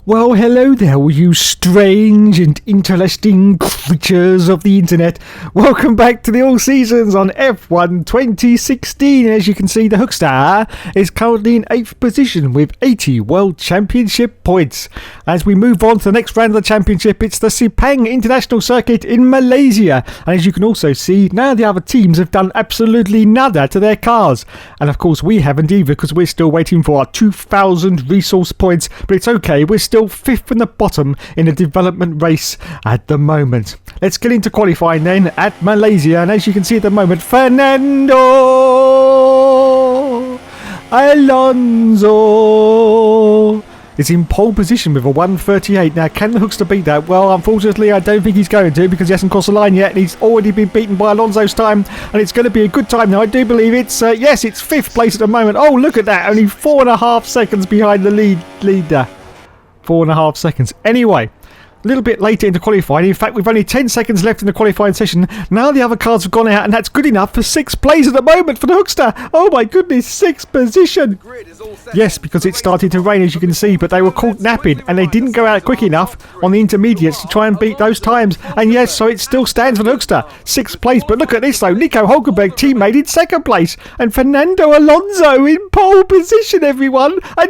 Well, hello there, all you strange and interesting creatures of the internet. Welcome back to the All Seasons on F1 2016. As you can see, the Hookster is currently in 8th position with 80 World Championship points. As we move on to the next round of the championship, it's the Sepang International Circuit in Malaysia. And as you can also see, now the other teams have done absolutely nada to their cars. And of course, we haven't either because we're still waiting for our 2,000 resource points. But it's okay, we're still 5th from the bottom in the development race at the moment. Let's get into qualifying then at Malaysia, and as you can see at the moment, Fernando Alonso is in pole position with a 1:38. Now, can the Hookster beat that? Well, unfortunately, I don't think he's going to, because he hasn't crossed the line yet, and he's already been beaten by Alonso's time, and it's going to be a good time. Now, I do believe it's, yes, it's 5th place at the moment. Oh, look at that, only 4.5 seconds behind the leader. 4.5 seconds. Anyway, a little bit later into qualifying. In fact, we've only 10 seconds left in the qualifying session. Now the other cars have gone out, and that's good enough for 6th place at the moment for the Hookster. Oh my goodness, 6th position. Yes, because it started to rain, as you can see, but they were caught napping, and they didn't go out quick enough on the intermediates to try and beat those times. And yes, so it still stands for the Hookster, 6th place. But look at this though, Nico Hulkenberg teammate in 2nd place, and Fernando Alonso in pole position, everyone, and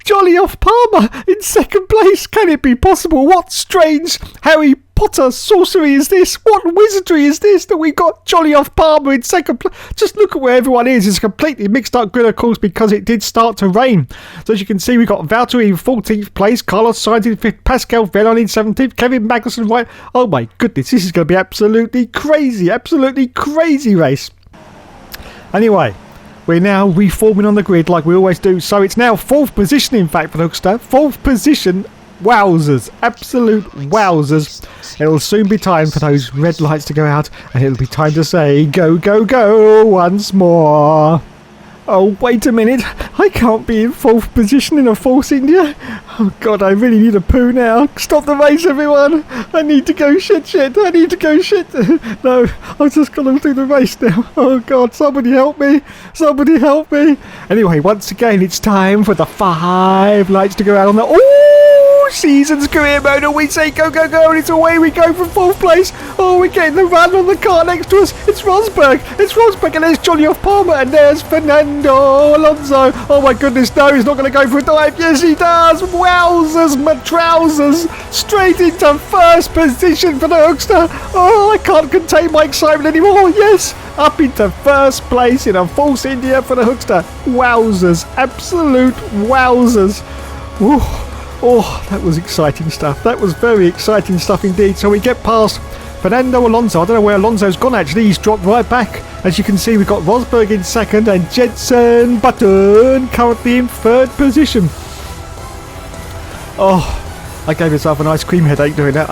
Jolly off Palmer in 2nd place. Can it be possible? What strange Harry Potter sorcery is this? What wizardry is this that we got Jolly off Palmer in 2nd place? Just look at where everyone is. It's a completely mixed up grid, of course, because it did start to rain. So as you can see, we got Valtteri in 14th place, Carlos Sainz in 5th, Pascal Wehrlein in 17th, Kevin Magnussen right. Oh my goodness, this is going to be absolutely crazy race. Anyway, we're now reforming on the grid like we always do. So it's now 4th position, in fact, for the Hookster. 4th position. Wowzers, absolute wowzers. It'll soon be time for those red lights to go out, and it'll be time to say go, go, go once more. Oh, wait a minute. I can't be in 4th position in a Force India. Oh, God, I really need a poo now. Stop the race, everyone. I need to go shit. I need to go shit. No, I've just got to do the race now. Oh, God, somebody help me. Somebody help me. Anyway, once again, it's time for the 5 lights to go out on the... Season's career mode, and we say go, go, go, and it's away we go from 4th place. Oh, we're getting the run on the car next to us. It's Rosberg, and there's Jolly off Palmer, and there's Fernando Alonso. Oh my goodness, no, he's not going to go for a dive. Yes, he does. Wowzers, my trousers, straight into 1st position for the Hookster. Oh, I can't contain my excitement anymore. Yes, up into 1st place in a Force India for the Hookster. Wowzers, absolute wowzers. Ooh. Oh, that was exciting stuff. That was very exciting stuff indeed. So we get past Fernando Alonso. I don't know where Alonso's gone actually. He's dropped right back. As you can see, we've got Rosberg in 2nd and Jenson Button currently in 3rd position. Oh, I gave myself an ice cream headache doing that.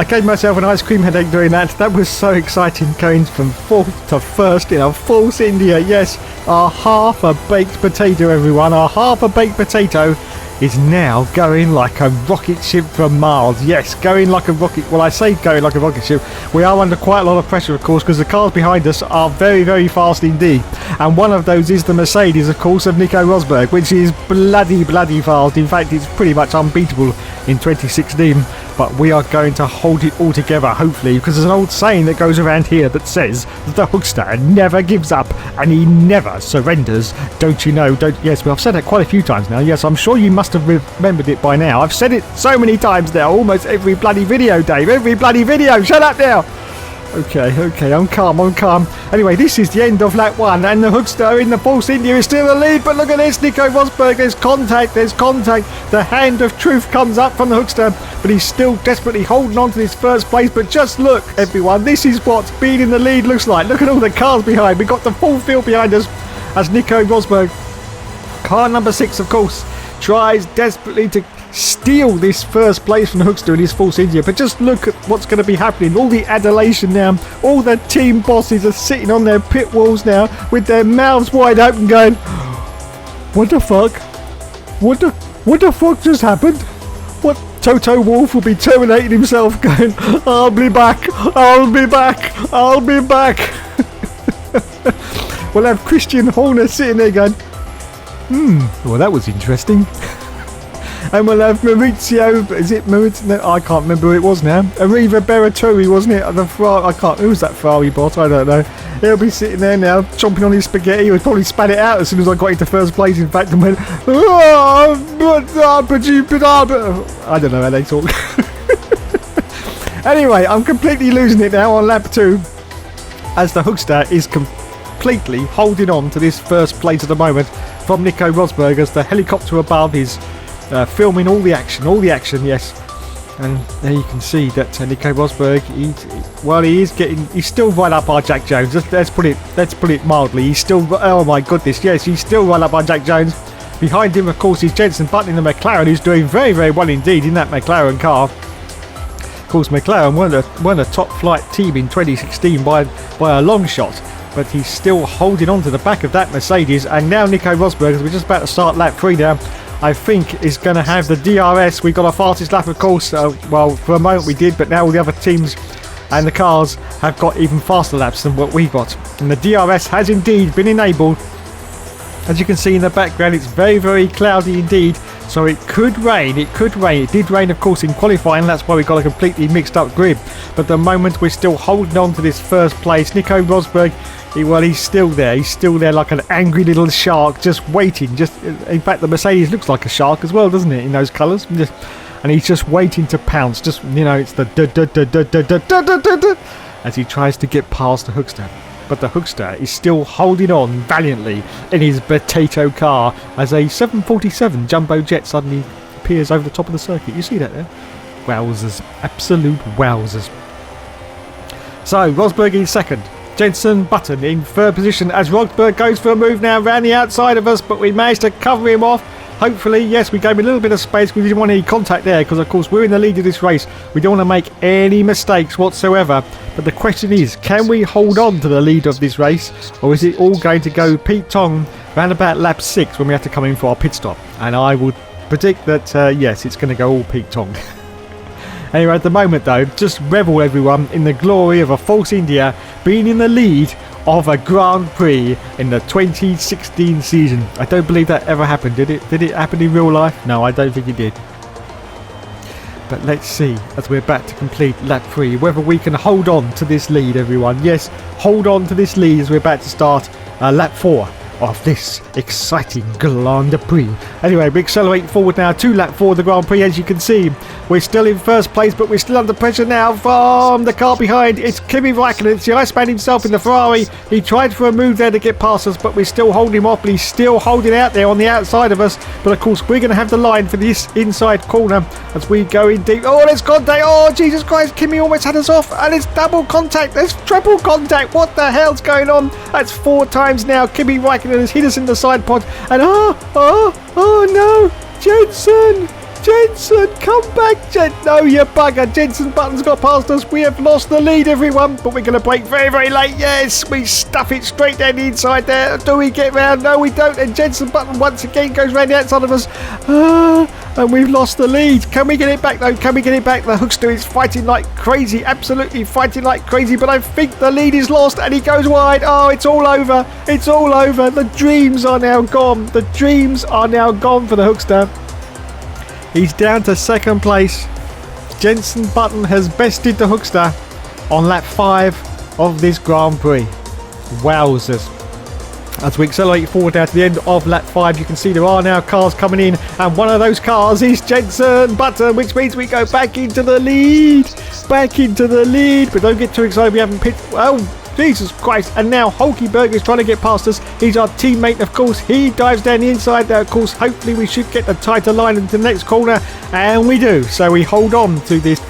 That was so exciting, going from 4th to 1st in a Force India. Yes, our half a baked potato, everyone. Our half a baked potato is now going like a rocket ship from Mars. Yes, going like a rocket. Well, I say going like a rocket ship. We are under quite a lot of pressure, of course, because the cars behind us are very, very fast indeed. And one of those is the Mercedes, of course, of Nico Rosberg, which is bloody fast. In fact, it's pretty much unbeatable in 2016. But we are going to hold it all together, hopefully, because there's an old saying that goes around here that says that the Hookster never gives up and he never surrenders. Don't you know? Yes, well, I've said that quite a few times now. Yes, I'm sure you must have remembered it by now. I've said it so many times now, almost every bloody video, Dave. Every bloody video. Shut up now. Okay, I'm calm. Anyway, this is the end of lap 1, and the Hookster in the Force India is still the lead, but look at this, Nico Rosberg, there's contact. The hand of truth comes up from the Hookster, but he's still desperately holding on to this 1st place. But just look, everyone, this is what being in the lead looks like. Look at all the cars behind. We've got the full field behind us as Nico Rosberg, car number 6, of course, tries desperately to steal this 1st place from the Hookster in his Force India. But just look at what's going to be happening. All the adulation now. All the team bosses are sitting on their pit walls now with their mouths wide open going, what the fuck? What the fuck just happened? What? Toto Wolff will be terminating himself going, I'll be back. We'll have Christian Horner sitting there going, well, that was interesting. And we'll have Maurizio, is it Maurizio? No, I can't remember who it was now. Arriva Berraturi, wasn't it? I can't, who was that Ferrari bot? I don't know. He'll be sitting there now, chomping on his spaghetti. He'll probably spat it out as soon as I got into first place, in fact, and went, I don't know how they talk. Anyway, I'm completely losing it now on lap 2, as the Hookster is completely holding on to this first place at the moment from Nico Rosberg, as the helicopter above is filming all the action, yes. And there you can see that Nico Rosberg, he's still right up our Jack Jones. Let's put it mildly. He's still, oh my goodness, yes, he's still right up our Jack Jones. Behind him, of course, is Jenson Button in the McLaren, who's doing very, very well indeed in that McLaren car. Of course, McLaren weren't a top flight team in 2016 by a long shot, but he's still holding on to the back of that Mercedes. And now Nico Rosberg, as we're just about to start lap 3 now, I think is going to have the DRS. We got our fastest lap, of course. Well, for a moment we did, but now all the other teams and the cars have got even faster laps than what we got. And the DRS has indeed been enabled. As you can see in the background, it's very, very cloudy indeed. So it could rain. It did rain, of course, in qualifying. That's why we got a completely mixed up grid. But at the moment, we're still holding on to this first place. Nico Rosberg, he's still there. He's still there like an angry little shark, just waiting. In fact, the Mercedes looks like a shark as well, doesn't it, in those colours? And he's just waiting to pounce. Just, it's the as he tries to get past the Hookster. But the Hookster is still holding on valiantly in his potato car as a 747 jumbo jet suddenly appears over the top of the circuit. You see that there? Wowzers. Absolute wowzers. So, Rosberg in second. Jenson Button in third position as Rosberg goes for a move now around the outside of us, but we managed to cover him off. Hopefully, yes, we gave him a little bit of space because we didn't want any contact there because, of course, we're in the lead of this race. We don't want to make any mistakes whatsoever. But the question is, can we hold on to the lead of this race, or is it all going to go Pete Tong round about lap 6 when we have to come in for our pit stop? And I would predict that, yes, it's going to go all Pete Tong. Anyway, at the moment, though, just revel, everyone, in the glory of a Force India being in the lead of a Grand Prix in the 2016 season. I don't believe that ever happened, did it? Did it happen in real life? No, I don't think it did. But let's see, as we're about to complete lap 3, whether we can hold on to this lead, everyone. Yes, hold on to this lead as we're about to start lap 4 of this exciting Grand Prix. Anyway, we accelerate forward now to lap 4 of the Grand Prix. As you can see, we're still in first place, but we're still under pressure now from the car behind. It's Kimi Raikkonen. It's the Iceman himself in the Ferrari. He tried for a move there to get past us, but we're still holding him off. But he's still holding out there on the outside of us. But of course, we're going to have the line for this inside corner as we go in deep. Oh, there's contact. Oh, Jesus Christ. Kimi almost had us off. And it's double contact. There's triple contact. What the hell's going on? That's 4 times now. Kimi Raikkonen has hit us in the side pod. And oh no. Jenson, come back, no, you bugger. Jenson Button's got past us. We have lost the lead, everyone, but we're going to brake very, very late. Yes, we stuff it straight down the inside there. Do we get round? No, we don't. And Jenson Button once again goes round the outside of us. And we've lost the lead. Can we get it back, though? Can we get it back? The Hookster is fighting like crazy, absolutely fighting like crazy, but I think the lead is lost, and he goes wide. Oh, it's all over. It's all over. The dreams are now gone. The dreams are now gone for the Hookster. He's down to second place. Jenson Button has bested the Hookster on lap 5 of this Grand Prix. Wowzers. As we accelerate forward now to the end of lap 5, you can see there are now cars coming in, and one of those cars is Jenson Button, which means we go back into the lead. Back into the lead, but don't get too excited. We haven't pitched. Oh, Jesus Christ. And now Hulkenberg is trying to get past us. He's our teammate, of course. He dives down the inside there, of course. Hopefully we should get the tighter line into the next corner, and we do. So we hold on to this.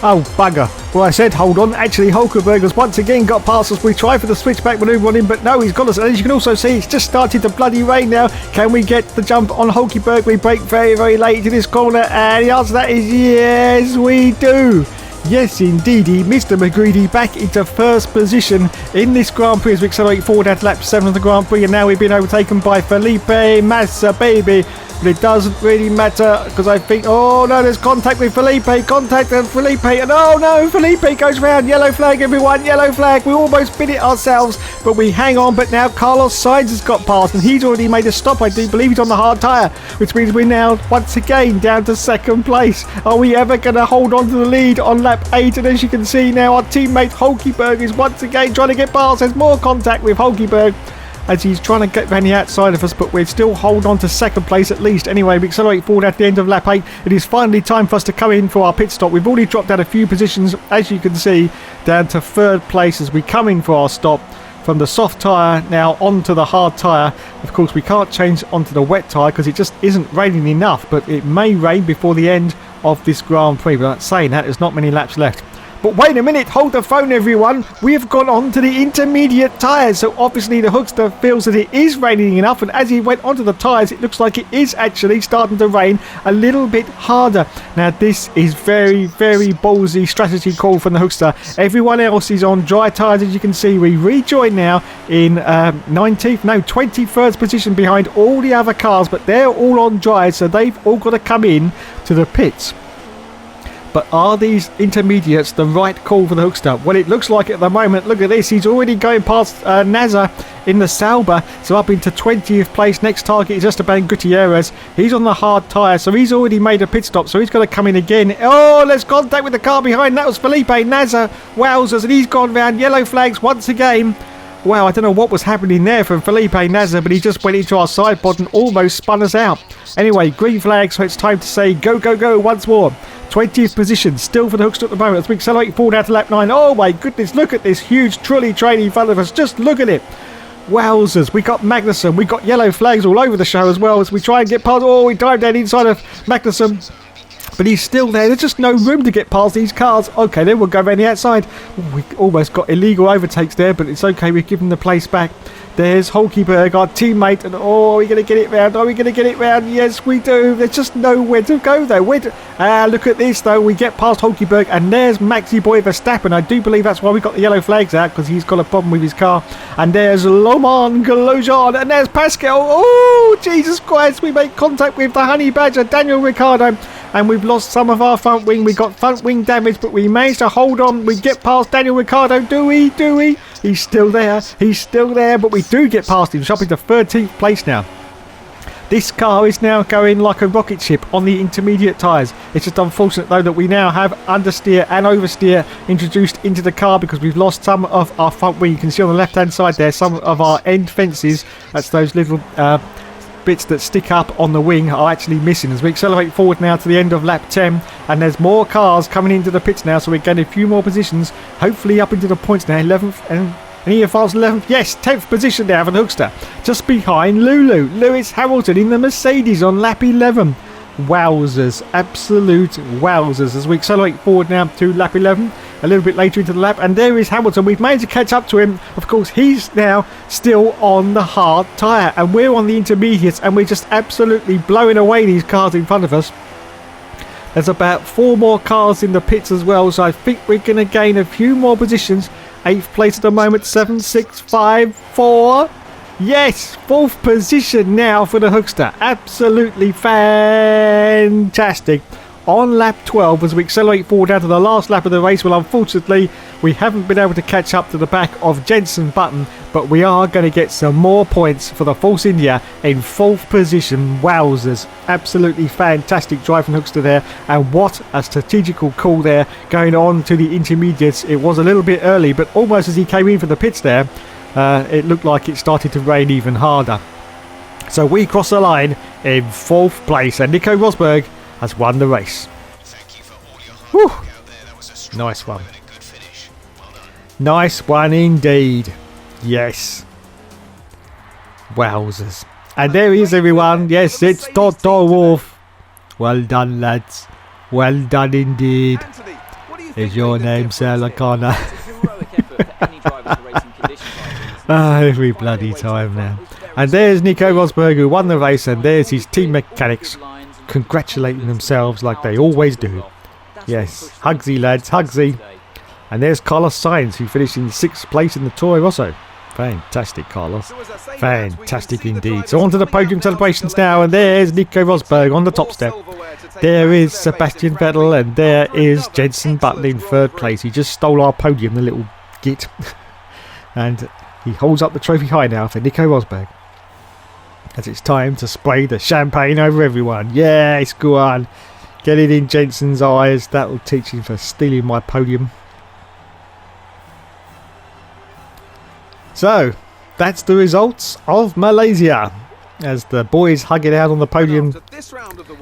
Oh, bugger. Well, I said hold on. Actually, Hulkenberg has once again got past us. We try for the switchback manoeuvre on him, but no, he's got us. And as you can also see, it's just started to bloody rain now. Can we get the jump on Hulkenberg? We brake very, very late into this corner, and the answer to that is yes, we do. Yes, indeedy, Mr. McGreedy back into first position in this Grand Prix as we accelerate forward at lap 7 of the Grand Prix, and now we've been overtaken by Felipe Massa, baby. but it doesn't really matter because I think, oh no, there's contact with Felipe, contact with Felipe, and oh no, Felipe goes round. Yellow flag, everyone, yellow flag. We almost bit it ourselves, but we hang on. But now Carlos Sainz has got past, and he's already made a stop. I do believe he's on the hard tyre, which means we're now once again down to second place. Are we ever going to hold on to the lead on lap 8? And as you can see now, our teammate Hulkenberg is once again trying to get past. There's more contact with Hulkenberg as he's trying to get around the outside of us, but we're still hold on to second place at least. Anyway, we accelerate forward at the end of lap 8. It is finally time for us to come in for our pit stop. We've already dropped down a few positions, as you can see, down to third place as we come in for our stop from the soft tyre now onto the hard tyre. Of course, we can't change onto the wet tyre because it just isn't raining enough, but it may rain before the end of this Grand Prix. But saying that, there's not many laps left. But wait a minute, hold the phone everyone. We have gone on to the intermediate tyres. So obviously the Hookster feels that it is raining enough, and as he went onto the tyres, it looks like it is actually starting to rain a little bit harder. Now this is very, very ballsy strategy call from the Hookster. Everyone else is on dry tyres, as you can see. We rejoin now in 21st position behind all the other cars, but they're all on dry, so they've all got to come in to the pits. But are these intermediates the right call for the Hookster? Well, it looks like at the moment. Look at this. He's already going past Nasser in the Sauber. So up into 20th place. Next target is Esteban Gutierrez. He's on the hard tyre. So he's already made a pit stop. So he's going to come in again. Oh, there's contact with the car behind. That was Felipe Nasser. Wowzers. And he's gone round. Yellow flags once again. Wow, I don't know what was happening there from Felipe Nasser, but he just went into our side pod and almost spun us out. Anyway, green flag, so it's time to say go, go, go once more. 20th position, still for the Hookster at the moment as we accelerate forward out to lap 9. Oh my goodness, look at this huge trolley train in front of us. Just look at it. Wowzers, we got Magnussen, we got yellow flags all over the show as well as we try and get past. Oh, we dive down inside of Magnussen. But he's still there. There's just no room to get past these cars. Okay, then we'll go around the outside. We almost got illegal overtakes there, but it's okay. We've given the place back. There's Hulkenberg, our teammate. And oh, are we going to get it round? Are we going to get it round? Yes, we do. There's just nowhere to go, though. Look at this, though. We get past Hulkenberg, and there's Maxi Boy Verstappen. I do believe that's why we got the yellow flags out, because he's got a problem with his car. And there's Romain Grosjean, and there's Pascal. Oh, Jesus Christ. We make contact with the Honey Badger, Daniel Ricciardo. And we've lost some of our front wing. We got front wing damage, but we managed to hold on. We get past Daniel Ricciardo. Do we? He's still there. He's still there, but we do get past him. Shopping to 13th place now. This car is now going like a rocket ship on the intermediate tyres. It's just unfortunate, though, that we now have understeer and oversteer introduced into the car because we've lost some of our front wing. You can see on the left-hand side there some of our end fences. That's those little bits that stick up on the wing are actually missing as we accelerate forward now to the end of lap 10, and there's more cars coming into the pits now, so we're getting a few more positions, hopefully up into the points now. 11th and he advanced 11th, yes, 10th position now for the Hookster, just behind Lewis Hamilton in the Mercedes on lap 11. Wowzers, absolute wowzers as we accelerate forward now to lap 11, a little bit later into the lap, and there is Hamilton. We've managed to catch up to him. Of course, he's now still on the hard tyre and we're on the intermediates, and we're just absolutely blowing away these cars in front of us. There's about 4 more cars in the pits as well, so I think we're going to gain a few more positions. 8th place at the moment, 7, 6, 5, 4. Yes, 4th position now for the Hookster. Absolutely fantastic. On lap 12 as we accelerate forward down to the last lap of the race. Well, unfortunately, we haven't been able to catch up to the back of Jenson Button, but we are going to get some more points for the Force India in 4th position. Wowzers. Absolutely fantastic drive from Hookster there, and what a strategical call there going on to the intermediates. It was a little bit early, but almost as he came in for the pits there, it looked like it started to rain even harder. So we cross the line in 4th place, and Nico Rosberg has won the race. Whew. Nice one. Nice one indeed. Yes. Wowzers. And there he is, everyone. Yes, it's Toto Wolff. Well done, lads. Well done indeed. Is your name Sir Lacana? Every bloody time now. And there's Nico Rosberg, who won the race, and there's his team mechanics congratulating themselves like they always do. Yes, Hugsy lads, Hugsy. And there's Carlos Sainz, who finished in 6th place in the Toro Rosso. Fantastic, Carlos. Fantastic indeed. So on to the podium celebrations now, and there's Nico Rosberg on the top step. There is Sebastian Vettel, and there is Jenson Button in third place. He just stole our podium, the little git. And he holds up the trophy high now for Nico Rosberg, as it's time to spray the champagne over everyone. Yes, go on. Get it in Jenson's eyes. That will teach him for stealing my podium. So, that's the results of Malaysia. As the boys hug it out on the podium,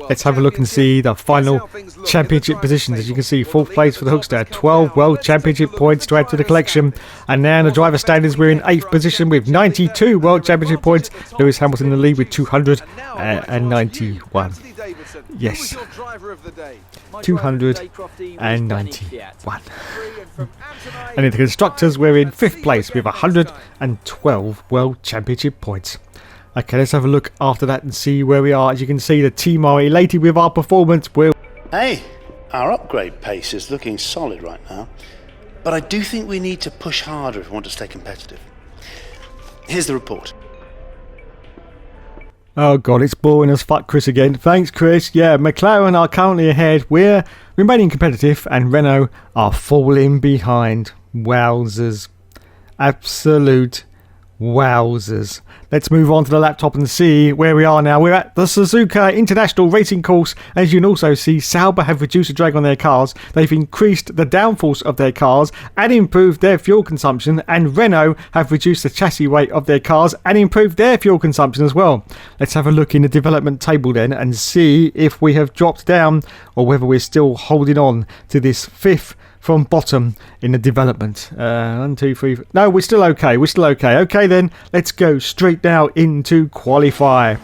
let's have a look and see the final championship positions. As you can see, fourth place for the Hookster, 12 World Championship points to add to the collection. And now in the driver standings, we're in 8th position with 92 World Championship points. Lewis Hamilton in the lead with 291. Yes, 291. And in the constructors, we're in 5th place with 112 World Championship points. Okay, let's have a look after that and see where we are. As you can see, the team are elated with our performance. Hey, our upgrade pace is looking solid right now, but I do think we need to push harder if we want to stay competitive. Here's the report. Oh god, it's boring as fuck, Chris again. Thanks, Chris. Yeah, McLaren are currently ahead. We're remaining competitive, and Renault are falling behind. Wowzers. Absolute wowzers. Let's move on to the laptop and see where we are now. We're at the Suzuka International Racing Course. As you can also see, Sauber have reduced the drag on their cars. They've increased the downforce of their cars and improved their fuel consumption. And Renault have reduced the chassis weight of their cars and improved their fuel consumption as well. Let's have a look in the development table then and see if we have dropped down or whether we're still holding on to this 5th from bottom in the development. 1, 2, 3. No, we're still okay. We're still okay. Okay, then let's go straight now into qualify.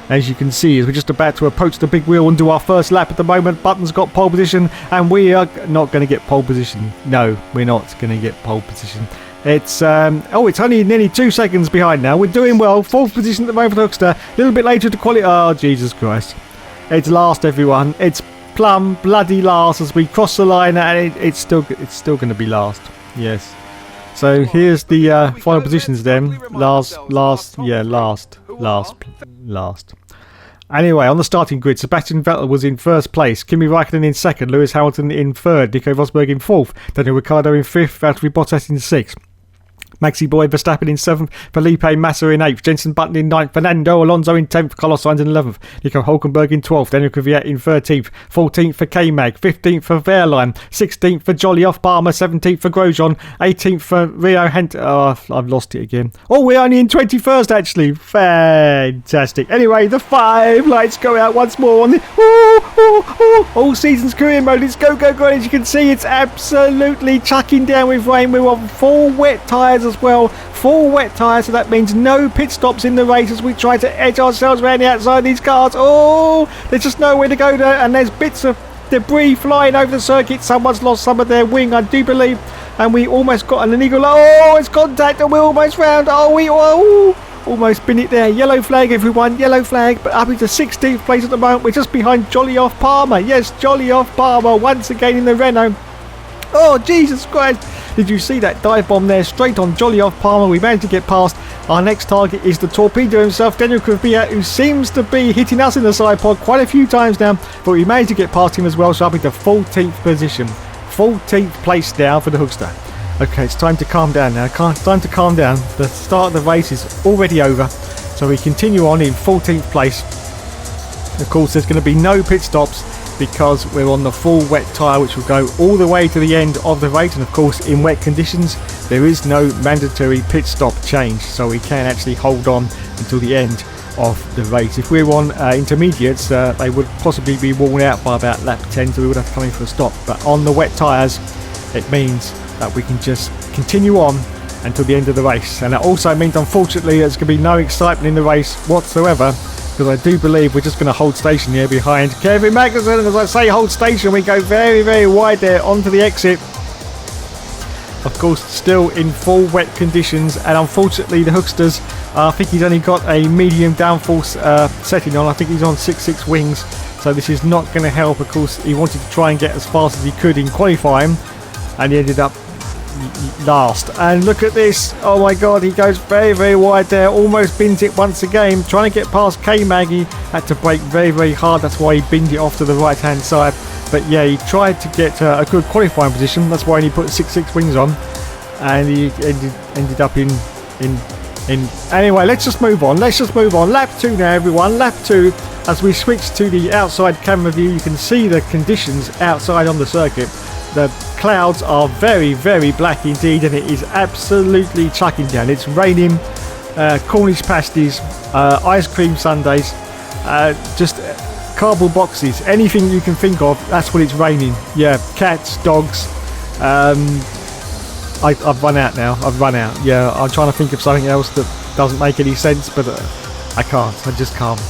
As you can see, as we're just about to approach the big wheel and do our first lap at the moment, Button's got pole position, and we are not going to get pole position. No, we're not going to get pole position. It's it's only nearly 2 seconds behind now. We're doing well. 4th position at the moment for Hookster. A little bit later to qualify. Oh, Jesus Christ. It's last, everyone. It's plumb bloody last as we cross the line, and it's still going to be last. Yes. So here's the final positions then. Last. Anyway, on the starting grid, Sebastian Vettel was in first place, Kimi Raikkonen in second, Lewis Hamilton in third, Nico Rosberg in fourth, Daniel Ricciardo in fifth, Valtteri Bottas in sixth. Maxi Boy Verstappen in 7th, Felipe Massa in 8th, Jenson Button in 9th, Fernando Alonso in 10th, Carlos Sainz in 11th, Nico Hülkenberg in 12th, Daniel Kvyat in 13th, 14th for K-Mag, 15th for Wehrlein, 16th for Jolly Off Palmer, 17th for Grosjean, 18th for Rio Hent. Oh, I've lost it again. Oh, we're only in 21st actually. Fantastic. Anyway, the 5 lights go out once more on the all season's career mode. It's go. As you can see, it's absolutely chucking down with rain. We're on 4 wet tyres as well. 4 wet tyres, so that means no pit stops in the race as we try to edge ourselves around the outside of these cars. Oh, there's just nowhere to go there, and there's bits of debris flying over the circuit. Someone's lost some of their wing, I do believe, and we almost got an illegal. Oh, it's contact, and we're almost round. Almost been it there. Yellow flag, everyone. Yellow flag. But up into 16th place at the moment. We're just behind Jolly Off Palmer. Yes, Jolly Off Palmer once again in the Renault. Oh, Jesus Christ. Did you see that dive bomb there? Straight on Jolly Off Palmer. We managed to get past. Our next target is the torpedo himself, Daniel Kvyat, who seems to be hitting us in the side pod quite a few times now. But we managed to get past him as well. So up into 14th position. 14th place now for the Hookster. Okay, it's time to calm down now. It's time to calm down. The start of the race is already over. So we continue on in 14th place. Of course, there's going to be no pit stops because we're on the full wet tyre, which will go all the way to the end of the race. And of course, in wet conditions, there is no mandatory pit stop change. So we can actually hold on until the end of the race. If we're on intermediates, they would possibly be worn out by about lap 10, so we would have to come in for a stop. But on the wet tyres, it means that we can just continue on until the end of the race. And that also means, unfortunately, there's going to be no excitement in the race whatsoever, because I do believe we're just going to hold station here behind Kevin Magnussen. And as I say hold station, we go very, very wide there onto the exit. Of course, still in full wet conditions, and unfortunately the Hooksters, I think he's only got a medium downforce setting on. I think he's on 6.6 wings, so this is not going to help. Of course, he wanted to try and get as fast as he could in qualifying, and he ended up last. And look at this. Oh my god, he goes very, very wide there. Almost bins it once again. Trying to get past K-Mag. He had to brake very, very hard. That's why he binned it off to the right-hand side. But yeah, he tried to get a good qualifying position. That's why he put 6.6 wings on. And he ended up in. Anyway, let's just move on. Lap 2 now, everyone. Lap 2. As we switch to the outside camera view, you can see the conditions outside on the circuit. The clouds are very, very black indeed, and it is absolutely chucking down. It's raining, Cornish pasties, ice cream sundaes, just cardboard boxes, anything you can think of. That's what it's raining. Yeah, cats, dogs. I've run out now. Yeah, I'm trying to think of something else that doesn't make any sense, but I can't. I just can't.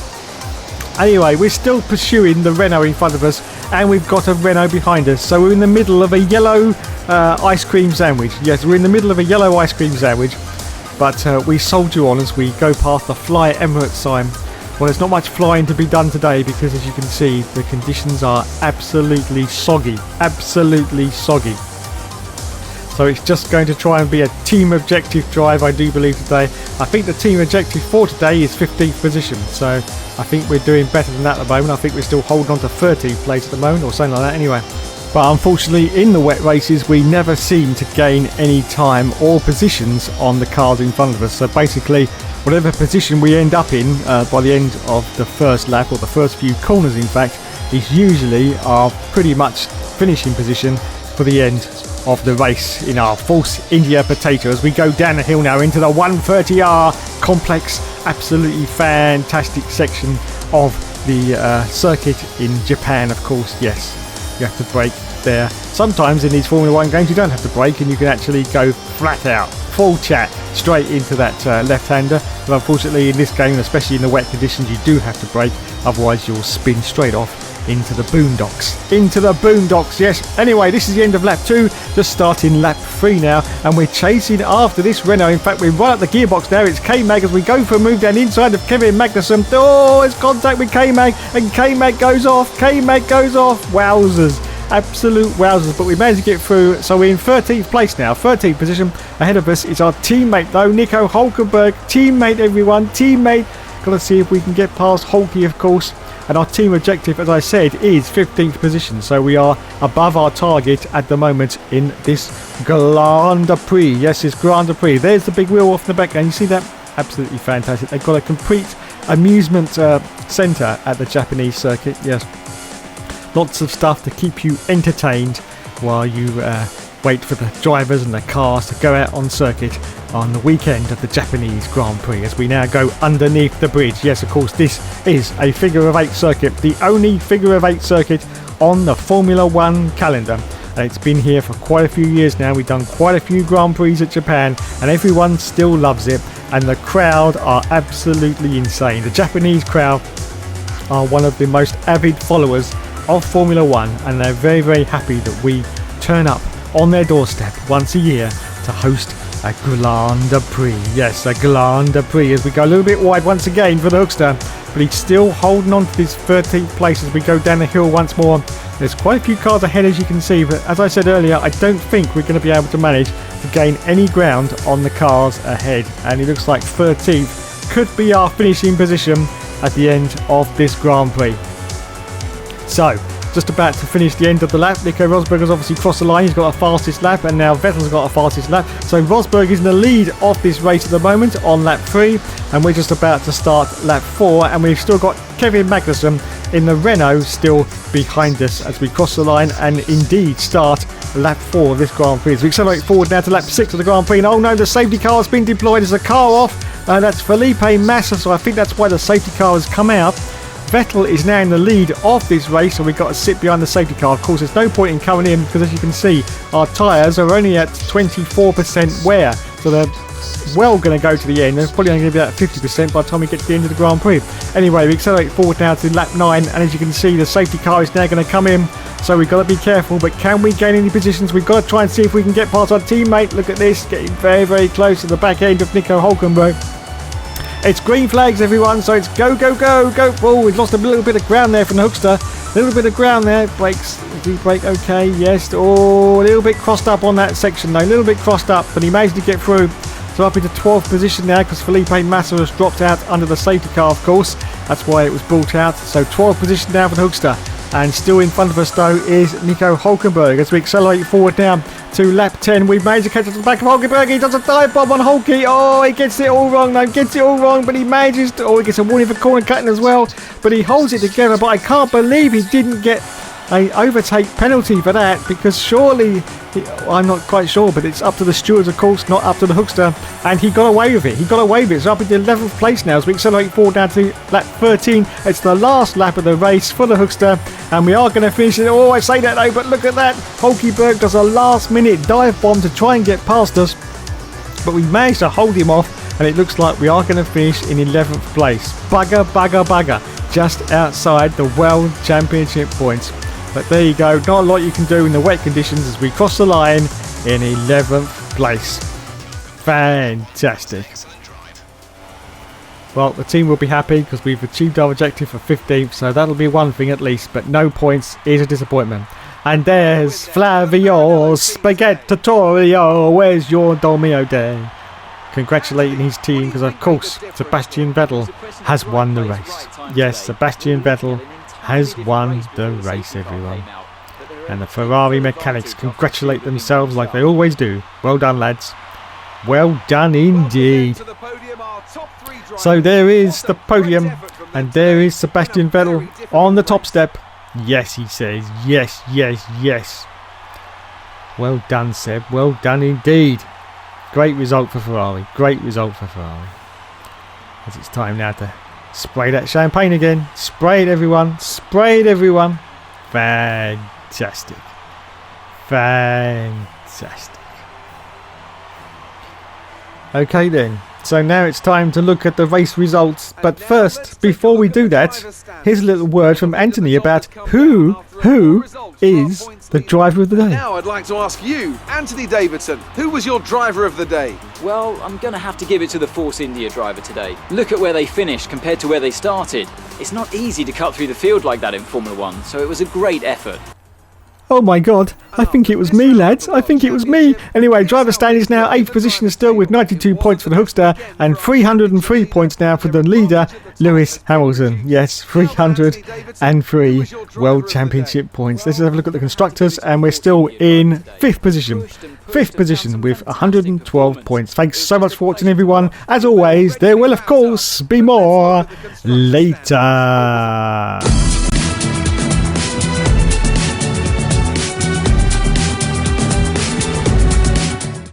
Anyway, we're still pursuing the Renault in front of us, and we've got a Renault behind us. So we're in the middle of a yellow ice cream sandwich. Yes, we're in the middle of a yellow ice cream sandwich, but we soldier on as we go past the Fly Emirates sign. Well, there's not much flying to be done today because, as you can see, the conditions are absolutely soggy. So it's just going to try and be a team objective drive, I do believe, today. I think the team objective for today is 15th position. So I think we're doing better than that at the moment. I think we're still holding on to 13th place at the moment, or something like that anyway. But unfortunately, in the wet races, we never seem to gain any time or positions on the cars in front of us. So basically, whatever position we end up in by the end of the first lap, or the first few corners in fact, is usually our pretty much finishing position for the end of the race in our Force India Potato as we go down the hill now into the 130R complex, absolutely fantastic section of the circuit in Japan, of course. Yes, you have to brake there. Sometimes in these Formula 1 games you don't have to brake and you can actually go flat out, full chat, straight into that left-hander. But unfortunately in this game, especially in the wet conditions, you do have to brake, otherwise you'll spin straight off into the boondocks. Yes. Anyway, this is the end of lap 2, just starting lap 3 now, and we're chasing after this Renault. In fact, we're right up the gearbox now. It's K-Mag as we go for a move down inside of Kevin Magnussen. Oh, it's contact with K-Mag, and K-Mag goes off. Wowzers. Absolute wowzers, but we managed to get through. So we're in 13th place now, 13th position. Ahead of us is our teammate though, Nico Hulkenberg. Teammate. Got to see if we can get past Hulky, of course. And our team objective, as I said, is 15th position. So we are above our target at the moment in this Grand Prix. Yes, it's Grand Prix. There's the big wheel off in the background. You see that? Absolutely fantastic. They've got a complete amusement centre at the Japanese circuit. Yes. Lots of stuff to keep you entertained while you wait for the drivers and the cars to go out on circuit on the weekend of the Japanese Grand Prix as we now go underneath the bridge. Yes, of course, this is a figure of 8 circuit, the only figure of 8 circuit on the Formula 1 calendar. And it's been here for quite a few years now. We've done quite a few Grand Prix at Japan and everyone still loves it, and the crowd are absolutely insane. The Japanese crowd are one of the most avid followers of Formula 1, and they're very, very happy that we turn up on their doorstep once a year to host a Grand Prix. Yes, a Grand Prix as we go a little bit wide once again for the Hookster, but he's still holding on to this 13th place as we go down the hill once more. There's quite a few cars ahead, as you can see, but as I said earlier, I don't think we're going to be able to manage to gain any ground on the cars ahead, and it looks like 13th could be our finishing position at the end of this Grand Prix. So, just about to finish the end of the lap. Nico Rosberg has obviously crossed the line. He's got a fastest lap, and now Vettel's got a fastest lap. So Rosberg is in the lead of this race at the moment on lap 3, and we're just about to start lap 4, and we've still got Kevin Magnussen in the Renault still behind us as we cross the line and indeed start lap 4 of this Grand Prix. As we accelerate forward now to lap 6 of the Grand Prix, and oh no, the safety car has been deployed. There's a car off, that's Felipe Massa, so I think that's why the safety car has come out. Vettel is now in the lead of this race, so we've got to sit behind the safety car. Of course, there's no point in coming in because, as you can see, our tyres are only at 24% wear, so they're well going to go to the end. They're probably only going to be at 50% by the time we get to the end of the Grand Prix. Anyway, we accelerate forward now to lap 9, and as you can see, the safety car is now going to come in, so we've got to be careful. But can we gain any positions? We've got to try and see if we can get past our teammate. Look at this, getting very, very close to the back end of Nico Hulkenberg. It's green flags, everyone, so it's go, go, go, go. Oh, we've lost a little bit of ground there from the Hookster. A little bit of ground there. Brakes. Did he brake okay? Yes. Oh, a little bit crossed up on that section, though. A little bit crossed up, but he managed to get through. So up into 12th position now because Felipe Massa has dropped out under the safety car, of course. That's why it was brought out. So 12th position now for the Hookster. And still in front of us, though, is Nico Hulkenberg. As we accelerate forward now to lap 10, we've managed to catch up to the back of Hulkenberg. He does a dive bomb on Hulky. Oh, he gets it all wrong, though. Gets it all wrong, but he manages to... Oh, he gets a warning for corner cutting as well. But he holds it together. But I can't believe he didn't get a overtake penalty for that, because surely... I'm not quite sure, but it's up to the stewards, of course, not up to the Hookster. And he got away with it. He got away with it. So up into 11th place now as we accelerate forward down to lap 13. It's the last lap of the race for the Hookster. And we are going to finish it. Oh, I say that though, but look at that. Hulkenberg does a last-minute dive bomb to try and get past us. But we managed to hold him off. And it looks like we are going to finish in 11th place. Bugger, bugger, bugger. Just outside the World Championship points. But there you go, not a lot you can do in the wet conditions as we cross the line in 11th place. Fantastic. Well, the team will be happy because we've achieved our objective for 15th, so that'll be one thing at least, but no points is a disappointment. And there's Flavio Spaghettatorio, where's your Domino Day? Congratulating his team because, of course, Sebastian Vettel has won the race. Yes, Sebastian Vettel has won the race, everyone. And the Ferrari mechanics congratulate themselves like they always do. Well done, lads. Well done indeed. So there is the podium, and there is Sebastian Vettel on the top step. Yes, he says. Yes, yes, yes. Well done, Seb. Well done indeed. Great result for Ferrari. Great result for Ferrari. As it's time now to spray that champagne again. Spray it, everyone. Spray it, everyone. Fantastic. Fantastic. Okay then. So now it's time to look at the race results. But first, before we do that, here's a little word from Anthony about who is the driver of the day. Now I'd like to ask you, Anthony Davidson, who was your driver of the day? Well, I'm going to have to give it to the Force India driver today. Look at where they finished compared to where they started. It's not easy to cut through the field like that in Formula 1, so it was a great effort. Oh my god, I think it was me, lads. I think it was me. Anyway, driver standings now 8th position still with 92 points for the Hookster and 303 points now for the leader, Lewis Hamilton. Yes, 303 World Championship points. Let's have a look at the constructors, and we're still in 5th position. 5th position with 112 points. Thanks so much for watching, everyone. As always, there will, of course, be more later.